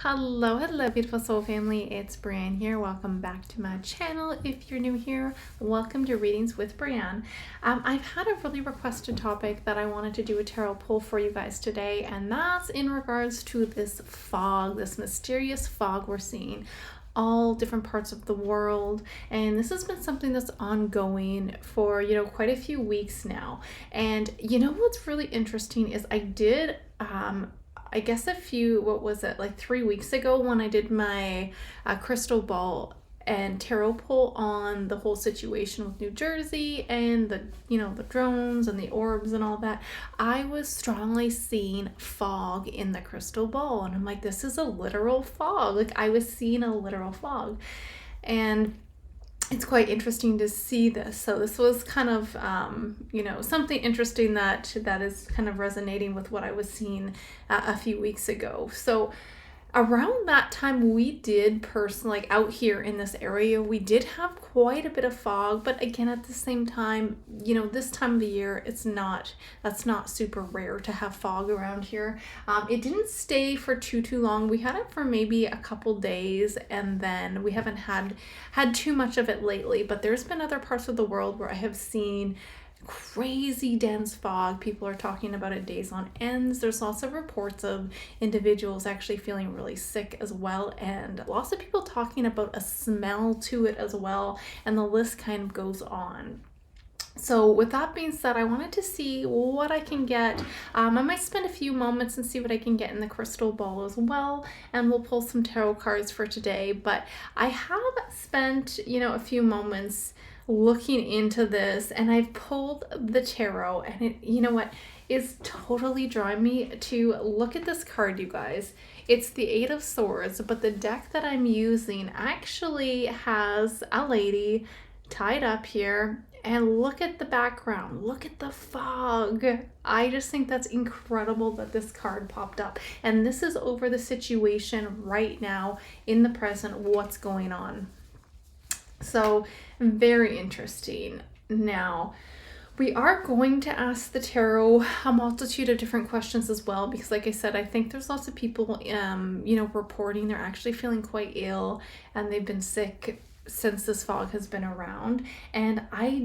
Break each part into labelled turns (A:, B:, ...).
A: Hello, beautiful soul family. It's Breanne here. Welcome back to my channel. If you're new here, welcome to Readings with Breanne. I've had a really requested topic that I wanted to do a tarot pull for you guys today, and that's in regards to this fog, this mysterious fog we're seeing all different parts of the world. And this has been something that's ongoing for quite a few weeks now. And what's really interesting is I did I guess like 3 weeks ago, when I did my crystal ball and tarot pull on the whole situation with New Jersey and the drones and the orbs and all that, I was strongly seeing fog in the crystal ball. And I'm like, this is a literal fog. Like, I was seeing a literal fog. And it's quite interesting to see this. So this was kind of, something interesting that is kind of resonating with what I was seeing a few weeks ago. So around that time, we did personally, like out here in this area, we did have quite a bit of fog. But again, at the same time, this time of the year, that's not super rare to have fog around here. It didn't stay for too long. We had it for maybe a couple days, and then we haven't had too much of it lately. But there's been other parts of the world where I have seen crazy dense fog. People are talking about it days on ends. There's lots of reports of individuals actually feeling really sick as well, and lots of people talking about a smell to it as well, and the list kind of goes on. So with that being said, I wanted to see what I can get. I might spend a few moments and see what I can get in the crystal ball as well, and we'll pull some tarot cards for today. But I have spent a few moments looking into this, and I've pulled the tarot, and it is totally drawing me to look at this card, you guys. It's the Eight of Swords, but the deck that I'm using actually has a lady tied up here, and look at the background, look at the fog. I just think that's incredible that this card popped up, and this is over the situation right now in the present, what's going on. So very interesting. Now, we are going to ask the tarot a multitude of different questions as well, because like I said, I think there's lots of people, reporting they're actually feeling quite ill, and they've been sick since this fog has been around. And I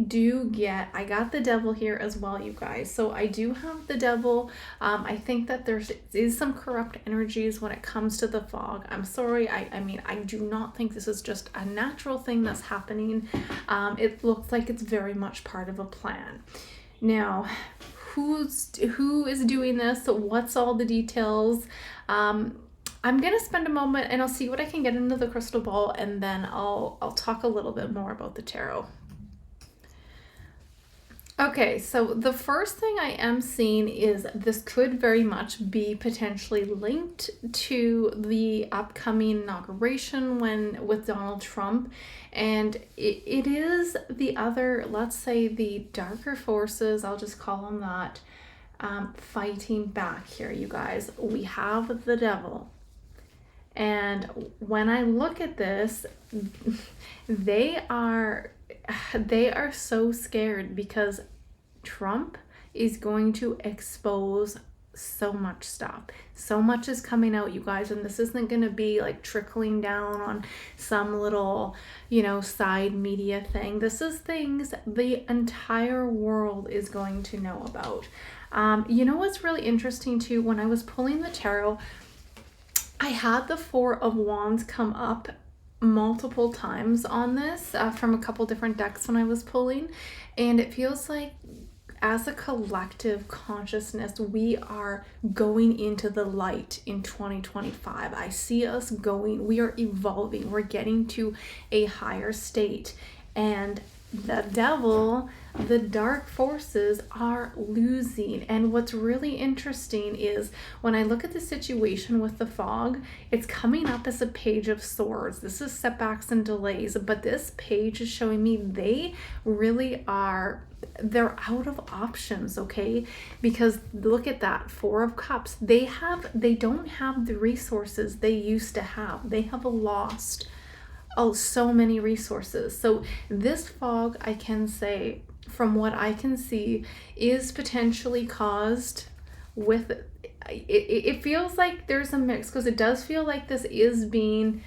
A: got the devil here as well, you guys. So I do have the devil. I think that there is some corrupt energies when it comes to the fog. I'm sorry. I do not think this is just a natural thing that's happening. It looks like it's very much part of a plan. Now, who is doing this? What's all the details? I'm going to spend a moment and I'll see what I can get into the crystal ball, and then I'll talk a little bit more about the tarot. Okay, so the first thing I am seeing is this could very much be potentially linked to the upcoming inauguration with Donald Trump. And it is the other, let's say the darker forces, I'll just call them that, fighting back here, you guys. We have the devil. And when I look at this, they are so scared because Trump is going to expose so much stuff. So much is coming out, you guys, and this isn't going to be like trickling down on some little, side media thing. This is things the entire world is going to know about. What's really interesting too, when I was pulling the tarot, I had the Four of Wands come up multiple times on this from a couple different decks when I was pulling, and it feels like as a collective consciousness, we are going into the light in 2025. I see us we are evolving, we're getting to a higher state, and the devil, the dark forces are losing. And what's really interesting is when I look at the situation with the fog, it's coming up as a Page of Swords. This is setbacks and delays, but this page is showing me they're out of options, okay? Because look at that, Four of Cups. They don't have the resources they used to have. They have lost so many resources. So this fog, I can say, from what I can see, is potentially caused with it feels like there's a mix, because it does feel like this is being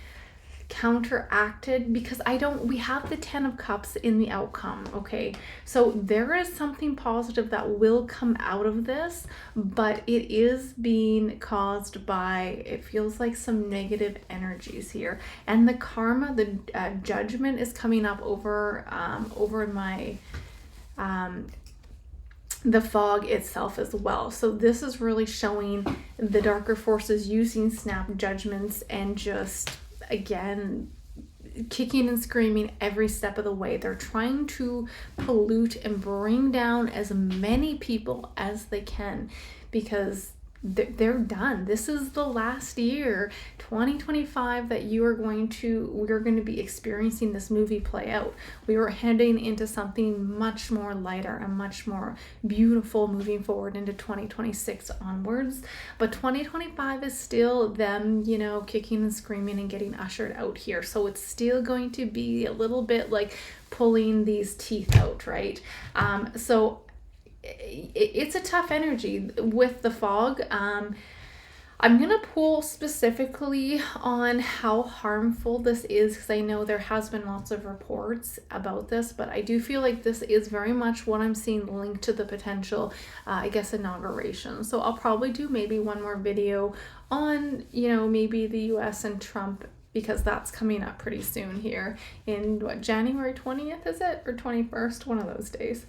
A: counteracted, because we have the 10 of Cups in the outcome. Okay, so there is something positive that will come out of this, but it is being caused by, it feels like, some negative energies here. And the karma, the judgment is coming up over my the fog itself as well. So this is really showing the darker forces using snap judgments and just, again, kicking and screaming every step of the way. They're trying to pollute and bring down as many people as they can, because they're done. This is the last year, 2025, that we're going to be experiencing this movie play out. We are heading into something much more lighter and much more beautiful moving forward into 2026 onwards. But 2025 is still them, kicking and screaming and getting ushered out here. So it's still going to be a little bit like pulling these teeth out, right? So it's a tough energy with the fog. I'm going to pull specifically on how harmful this is, because I know there has been lots of reports about this, but I do feel like this is very much what I'm seeing linked to the potential, inauguration. So I'll probably do maybe one more video on, maybe the US and Trump, because that's coming up pretty soon here in January 20th, is it? Or 21st? One of those days.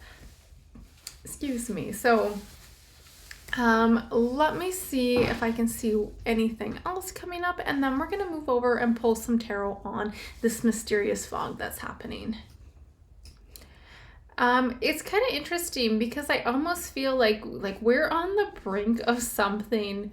A: Excuse me. So let me see if I can see anything else coming up, and then we're going to move over and pull some tarot on this mysterious fog that's happening. It's kind of interesting, because I almost feel like we're on the brink of something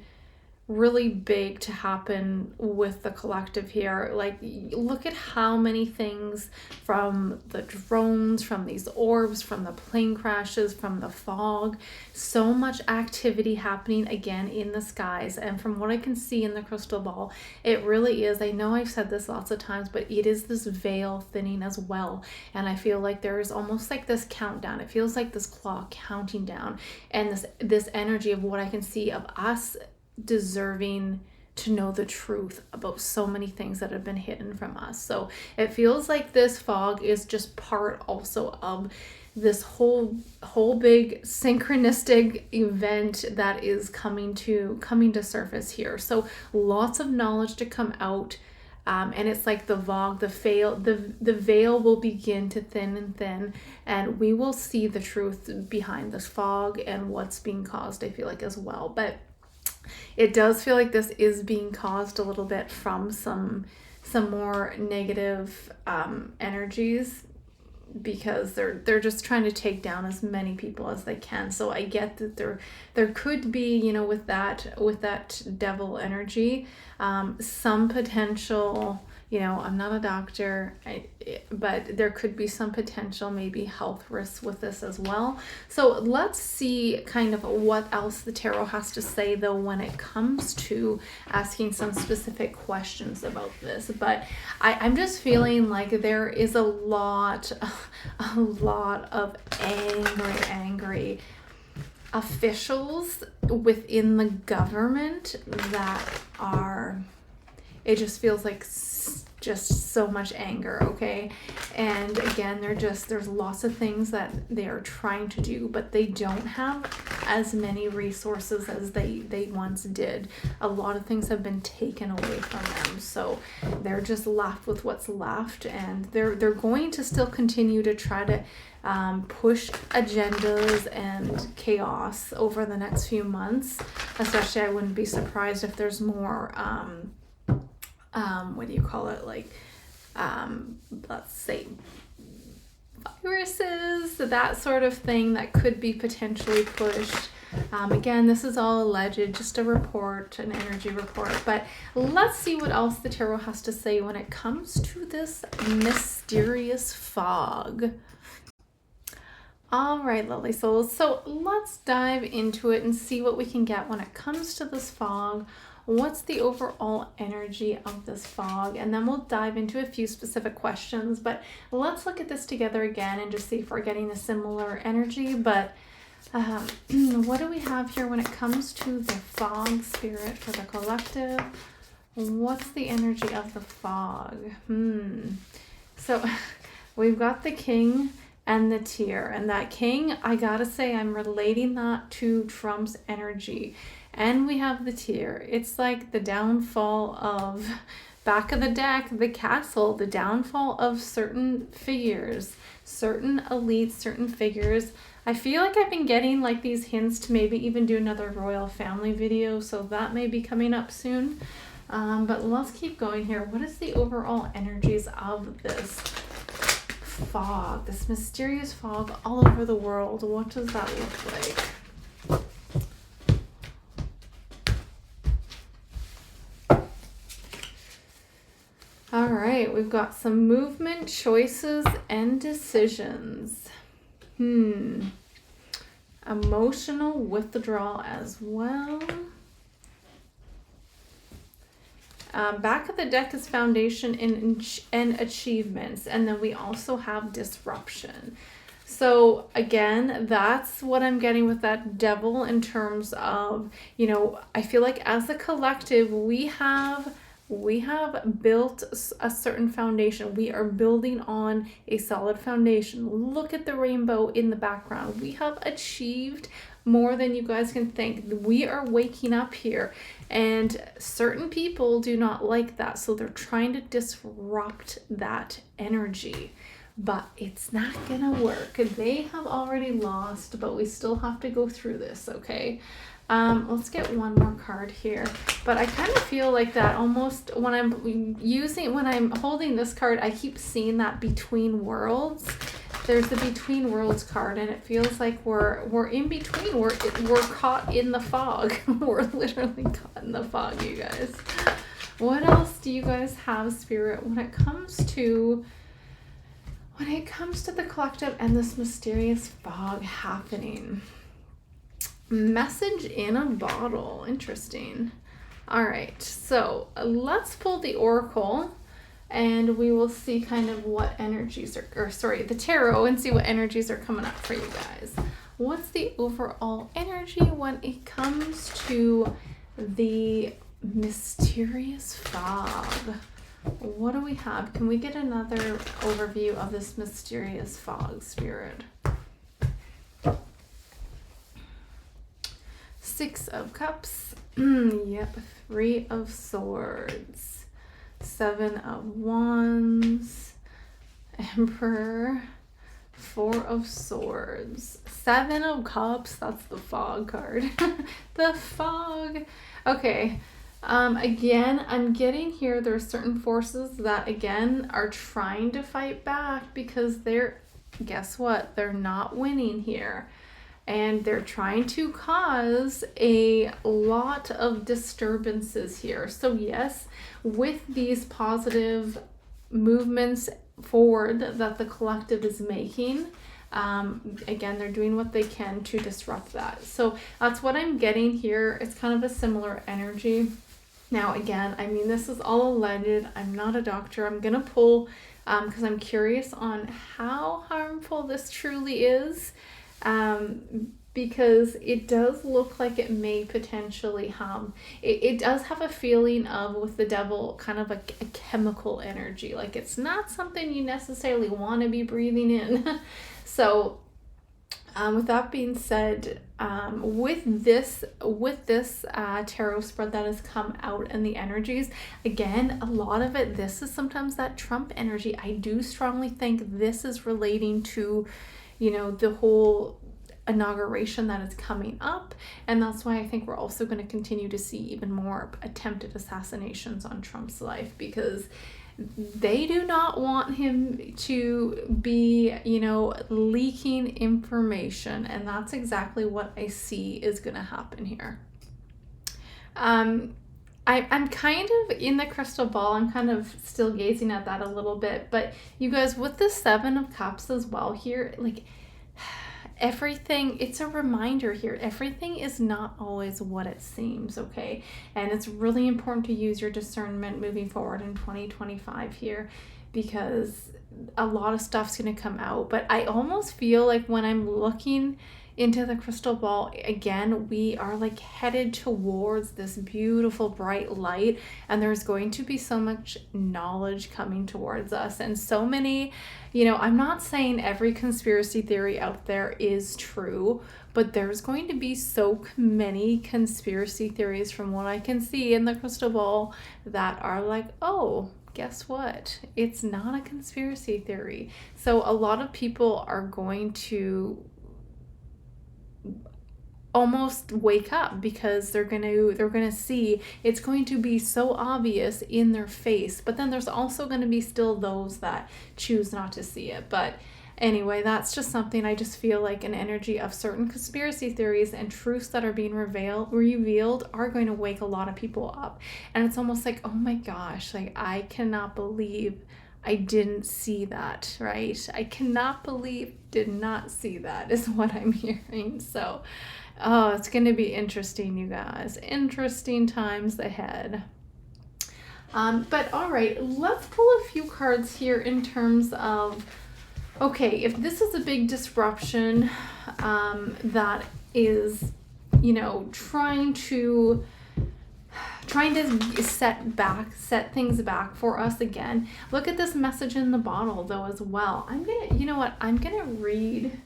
A: really big to happen with the collective here. Like, look at how many things, from the drones, from these orbs, from the plane crashes, from the fog, so much activity happening again in the skies. And from what I can see in the crystal ball, it really is, I know I've said this lots of times, but it is this veil thinning as well. And I feel like there is almost like this countdown. It feels like this clock counting down, and this energy of what I can see of us deserving to know the truth about so many things that have been hidden from us. So it feels like this fog is just part also of this whole big synchronistic event that is coming to surface here. So lots of knowledge to come out. And it's like the veil will begin to thin and thin, and we will see the truth behind this fog and what's being caused, I feel like, as well. But it does feel like this is being caused a little bit from some more negative energies, because they're just trying to take down as many people as they can. So I get that there could be, with that devil energy, some potential, I'm not a doctor, but there could be some potential maybe health risks with this as well. So let's see kind of what else the tarot has to say, though, when it comes to asking some specific questions about this. But I'm just feeling like there is a lot of angry officials within the government that are, it just feels like just so much anger, okay? And again, there's lots of things that they are trying to do, but they don't have as many resources as they once did. A lot of things have been taken away from them, so they're just left with what's left, and they're going to still continue to try to push agendas and chaos over the next few months. Especially, I wouldn't be surprised if there's more what do you call it, like let's say viruses, that sort of thing that could be potentially pushed. Again, this is all alleged, just a report, an energy report, but let's see what else the tarot has to say when it comes to this mysterious fog. All right, lovely souls, so let's dive into it and see what we can get when it comes to this fog. What's the overall energy of this fog? And then we'll dive into a few specific questions, but let's look at this together again and just see if we're getting a similar energy. But What do we have here when it comes to the fog spirit for the collective? What's the energy of the fog? So we've got the king and the tear. And that king, I gotta say, I'm relating that to Trump's energy. And we have the tear. It's like the downfall of, back of the deck, the castle, the downfall of certain figures, certain elites, certain figures. I feel like I've been getting like these hints to maybe even do another royal family video, so that may be coming up soon. But let's keep going here. What is the overall energies of this fog, this mysterious fog all over the world? What does that look like? All right, we've got some movement, choices, and decisions. Emotional withdrawal as well. Back of the deck is foundation and achievements. And then we also have disruption. So again, that's what I'm getting with that devil in terms of, you know, I feel like as a collective, we have built a certain foundation. We are building on a solid foundation. Look at the rainbow in the background. We have achieved more than you guys can think. We are waking up here, and certain people do not like that. So they're trying to disrupt that energy, but it's not gonna work. They have already lost, but we still have to go through this, okay? Let's get one more card here. But I kind of feel like that almost when I'm holding this card, I keep seeing that between worlds. There's the between worlds card, and it feels like we're in between. We're caught in the fog. We're literally caught in the fog, you guys. What else do you guys have, Spirit, when it comes to the collective and this mysterious fog happening? Message in a bottle. Interesting. All right, so let's pull the oracle, and we will see kind of what energies the tarot, and see what energies are coming up for you guys. What's the overall energy when it comes to the mysterious fog? What do we have? Can we get another overview of this mysterious fog, Spirit? Six of Cups. Yep. Three of Swords. Seven of Wands. Emperor. Four of Swords. Seven of Cups. That's the fog card. The fog. Okay. Again, I'm getting here there's certain forces that, again, are trying to fight back because guess what? They're not winning here. And they're trying to cause a lot of disturbances here. So yes, with these positive movements forward that the collective is making, again, they're doing what they can to disrupt that. So that's what I'm getting here. It's kind of a similar energy. Now, again, I mean, this is all alleged. I'm not a doctor. I'm going to pull because I'm curious on how harmful this truly is. Because it does look like it may potentially have, it does have a feeling of, with the devil, kind of a chemical energy. Like it's not something you necessarily want to be breathing in. So with that being said, with this tarot spread that has come out and the energies, again, a lot of it, this is sometimes that Trump energy. I do strongly think this is relating to, you know, the whole inauguration that is coming up, and that's why I think we're also going to continue to see even more attempted assassinations on Trump's life, because they do not want him to be, you know, leaking information, and that's exactly what I see is going to happen here. I'm kind of in the crystal ball. I'm kind of still gazing at that a little bit, but you guys, with the Seven of Cups as well here, like everything, it's a reminder here. Everything is not always what it seems, okay? And it's really important to use your discernment moving forward in 2025 here, because a lot of stuff's going to come out. But I almost feel like when I'm looking into the crystal ball, again, we are like headed towards this beautiful bright light, and there's going to be so much knowledge coming towards us, and so many, I'm not saying every conspiracy theory out there is true, but there's going to be so many conspiracy theories from what I can see in the crystal ball that are like, oh, guess what? It's not a conspiracy theory. So a lot of people are going to almost wake up because they're gonna see it's going to be so obvious in their face, but then there's also going to be still those that choose not to see it. But anyway, that's just something I just feel like an energy of certain conspiracy theories and truths that are being revealed are going to wake a lot of people up. And it's almost like, oh my gosh, like I cannot believe I didn't see that, right? I cannot believe did not see that is what I'm hearing. So, oh, it's going to be interesting, you guys. Interesting times ahead. But all right, let's pull a few cards here in terms of, okay, if this is a big disruption that is, trying to set things back for us again. Look at this message in the bottle though as well. I'm gonna read.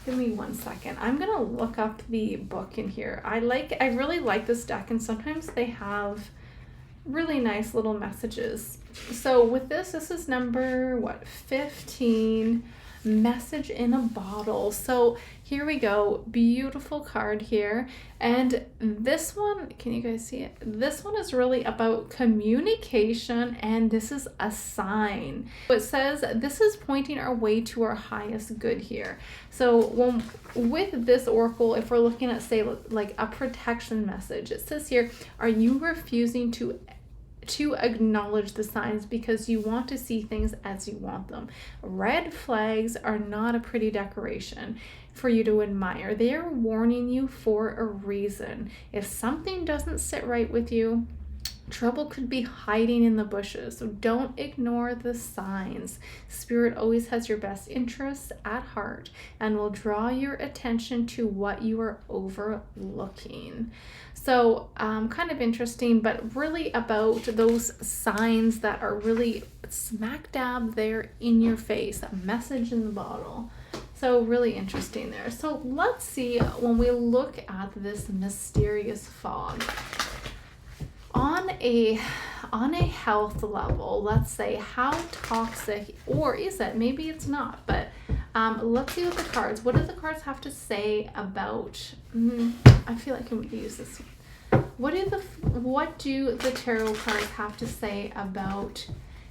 A: Give me 1 second. I'm gonna look up the book in here. I really like this deck, and sometimes they have really nice little messages. So with this is number 15, message in a bottle. So here we go, beautiful card here. And this one, can you guys see it? This one is really about communication, and this is a sign. It says this is pointing our way to our highest good here. So with this oracle, if we're looking at, say, like a protection message, it says here, are you refusing to acknowledge the signs because you want to see things as you want them? Red flags are not a pretty decoration for you to admire. They are warning you for a reason. If something doesn't sit right with you, trouble could be hiding in the bushes. So don't ignore the signs. Spirit always has your best interests at heart and will draw your attention to what you are overlooking. So kind of interesting, but really about those signs that are really smack dab there in your face, a message in the bottle. So really interesting there. So let's see, when we look at this mysterious fog, on a health level, let's say, how toxic, or is it? Maybe it's not, but let's see what the cards, what do the cards have to say about, I feel like I would use this. What do the tarot cards have to say about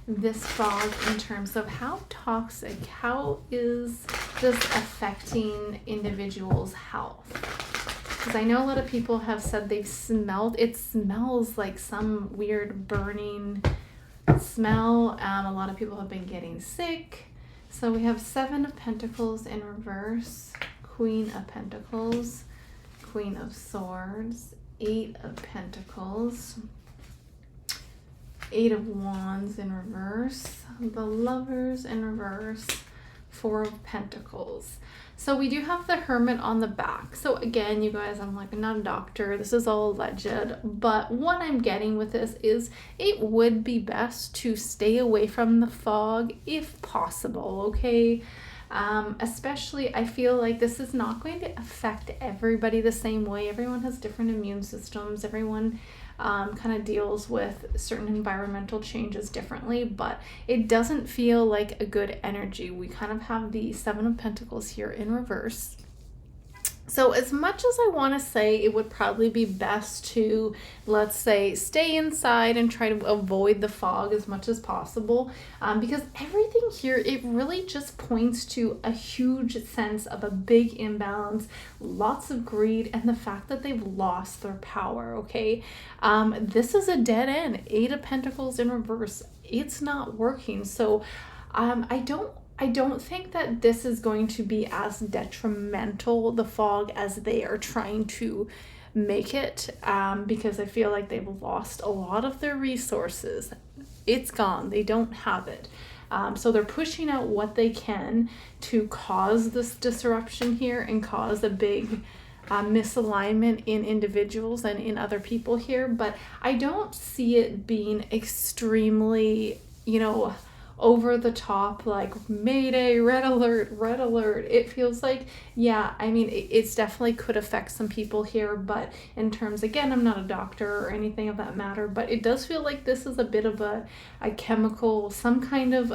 A: this fog in terms of how toxic, how is this affecting individuals' health? Because I know a lot of people have said it smells like some weird burning smell. A lot of people have been getting sick. So we have 7 of Pentacles in reverse, Queen of Pentacles, Queen of Swords, 8 of Pentacles, 8 of Wands in reverse, the Lovers in reverse, 4 of Pentacles. So we do have the Hermit on the back. So again, you guys, I'm not a doctor. This is all alleged. But what I'm getting with this is it would be best to stay away from the fog if possible, okay? Especially, I feel like this is not going to affect everybody the same way. Everyone has different immune systems. Everyone kind of deals with certain environmental changes differently, but it doesn't feel like a good energy. We kind of have the 7 of Pentacles here in reverse. So as much as I want to say it would probably be best to, let's say, stay inside and try to avoid the fog as much as possible, because everything here, it really just points to a huge sense of a big imbalance, lots of greed, and the fact that they've lost their power, okay? This is a dead end. 8 of Pentacles in reverse. It's not working. So I don't think that this is going to be as detrimental, the fog, as they are trying to make it, because I feel like they've lost a lot of their resources. It's gone. They don't have it. So they're pushing out what they can to cause this disruption here and cause a big misalignment in individuals and in other people here. But I don't see it being extremely, over the top, like Mayday, red alert, red alert. It feels like, yeah, I mean, it's definitely could affect some people here, but in terms, again, I'm not a doctor or anything of that matter, but it does feel like this is a bit of a chemical, some kind of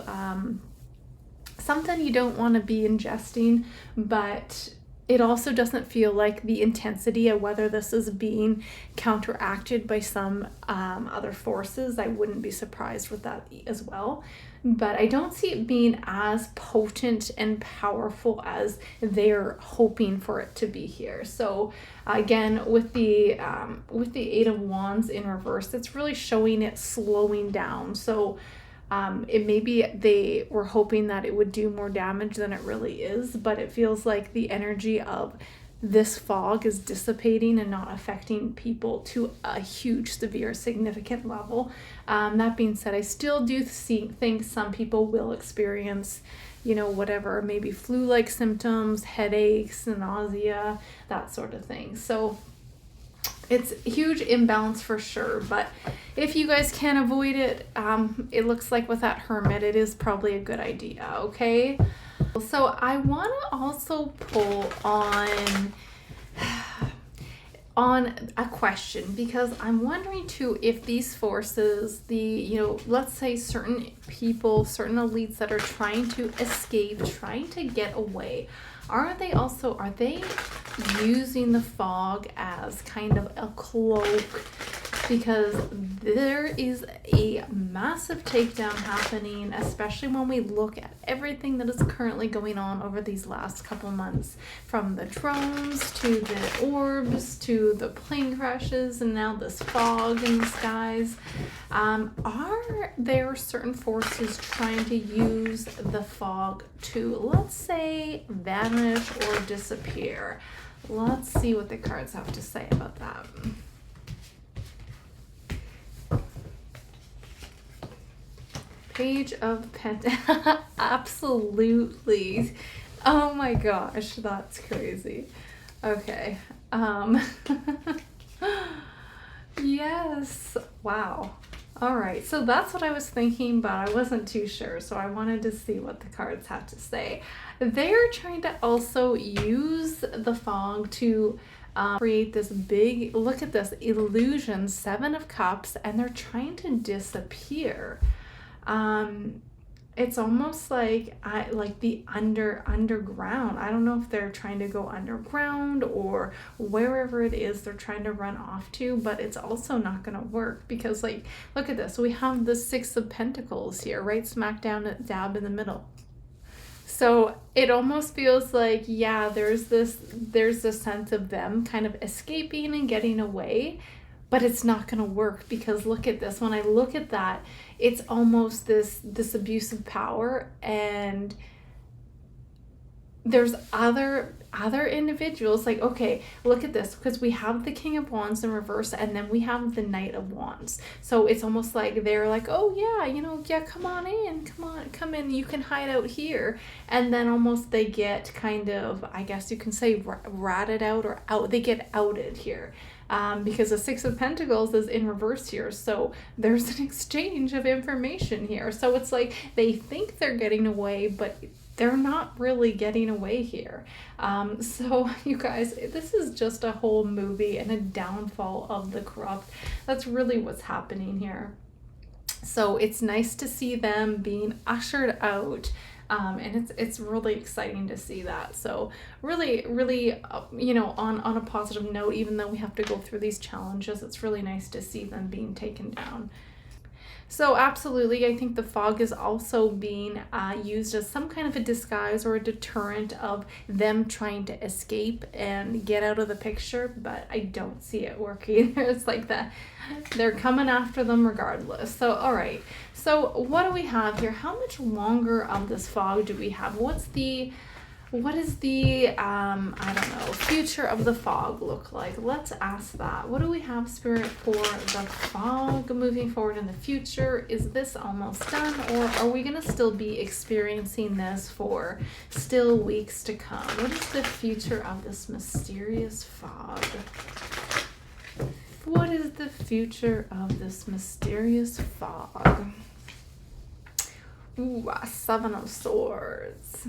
A: something you don't want to be ingesting, but it also doesn't feel like the intensity of whether this is being counteracted by some other forces. I wouldn't be surprised with that as well. But I don't see it being as potent and powerful as they're hoping for it to be here. So again, with the Eight of Wands in reverse, it's really showing it slowing down. So it maybe they were hoping that it would do more damage than it really is, but it feels like the energy of this fog is dissipating and not affecting people to a huge, severe, significant level. That being said, I still do think some people will experience, whatever, maybe flu-like symptoms, headaches, nausea, that sort of thing. So it's a huge imbalance for sure, but if you guys can avoid it, it looks like with that Hermit, it is probably a good idea, okay? So I want to also pull on a question, because I'm wondering too if these forces, let's say certain people, certain elites that are trying to escape, trying to get away, are they using the fog as kind of a cloak? Because there is a massive takedown happening, especially when we look at everything that is currently going on over these last couple months, from the drones to the orbs to the plane crashes and now this fog in the skies. Are there certain forces trying to use the fog to, let's say, vanish or disappear? Let's see what the cards have to say about that. Page of Pentacles. Absolutely. Oh my gosh, that's crazy. Okay. Yes. Wow. All right. So that's what I was thinking, but I wasn't too sure. So I wanted to see what the cards had to say. They're trying to also use the fog to create this big, look at this illusion, Seven of Cups, and they're trying to disappear. It's almost like the underground. I don't know if they're trying to go underground or wherever it is they're trying to run off to, but it's also not going to work because, like, look at this. We have the Six of Pentacles here, right smack down dab in the middle. So it almost feels like, yeah, there's this sense of them kind of escaping and getting away, but it's not going to work because look at this. When I look at that, it's almost this abuse of power, and there's other individuals, like, okay, look at this, because we have the King of Wands in reverse and then we have the Knight of Wands. So it's almost like they're like, oh yeah, yeah, come in, you can hide out here. And then almost they get kind of, I guess you can say, ratted out or out, they get outed here. Because the Six of Pentacles is in reverse here. So there's an exchange of information here. So it's like they think they're getting away, but they're not really getting away here. So you guys, this is just a whole movie and a downfall of the corrupt. That's really what's happening here. So it's nice to see them being ushered out. And it's really exciting to see that. So really, on a positive note, even though we have to go through these challenges, it's really nice to see them being taken down. So absolutely, I think the fog is also being used as some kind of a disguise or a deterrent of them trying to escape and get out of the picture, but I don't see it working. It's like that they're coming after them regardless. So all right, so what do we have here? How much longer of this fog do we have? What's the What does the, I don't know, future of the fog look like? Let's ask that. What do we have, Spirit, for the fog moving forward in the future? Is this almost done, or are we going to still be experiencing this for still weeks to come? What is the future of this mysterious fog? What is the future of this mysterious fog? Ooh, Seven of Swords.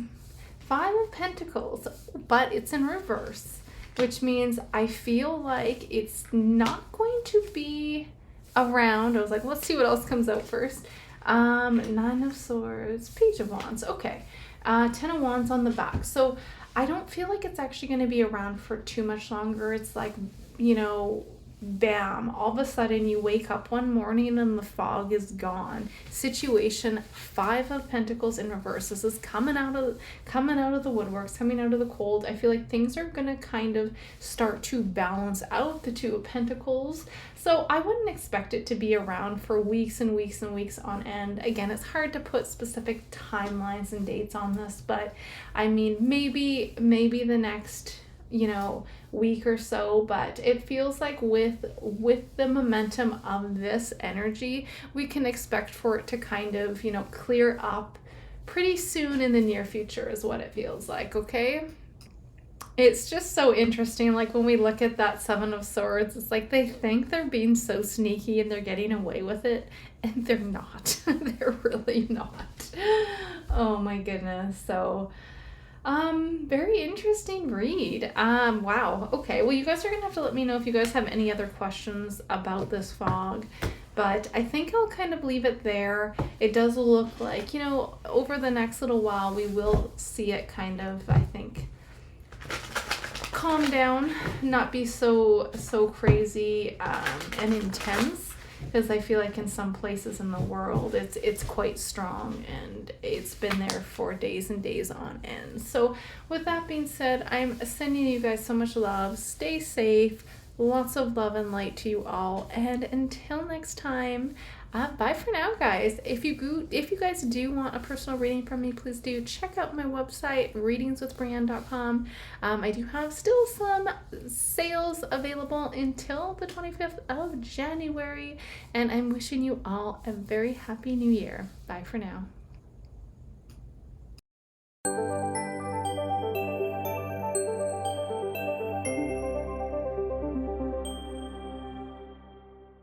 A: Five of Pentacles, but it's in reverse, which means I feel like it's not going to be around. I was like, let's see what else comes out first. Nine of Swords, Page of Wands, okay. 10 of Wands on the back. So I don't feel like it's actually going to be around for too much longer. It's like, you know, bam, all of a sudden you wake up one morning and the fog is gone. Situation, Five of Pentacles in reverse. This is coming out of the woodworks, coming out of the cold. I feel like things are gonna kind of start to balance out, the Two of Pentacles. So I wouldn't expect it to be around for weeks and weeks and weeks on end. Again, it's hard to put specific timelines and dates on this, but I mean, maybe the next, you know, week or so, but it feels like with the momentum of this energy, we can expect for it to kind of, you know, clear up pretty soon in the near future is what it feels like, okay? It's just so interesting, like when we look at that Seven of Swords, it's like they think they're being so sneaky and they're getting away with it, and they're not. They're really not. Oh my goodness. So very interesting read. Wow. Okay. Well, you guys are going to have to let me know if you guys have any other questions about this fog, but I think I'll kind of leave it there. It does look like, you know, over the next little while, we will see it kind of, I think, calm down, not be so crazy, and intense. Because I feel like in some places in the world, it's quite strong and it's been there for days and days on end. So with that being said, I'm sending you guys so much love. Stay safe. Lots of love and light to you all. And until next time, bye for now, guys. If you guys do want a personal reading from me, please do check out my website, readingswithbreanne.com. I do have still some sales available until the 25th of January, and I'm wishing you all a very happy new year. Bye for now.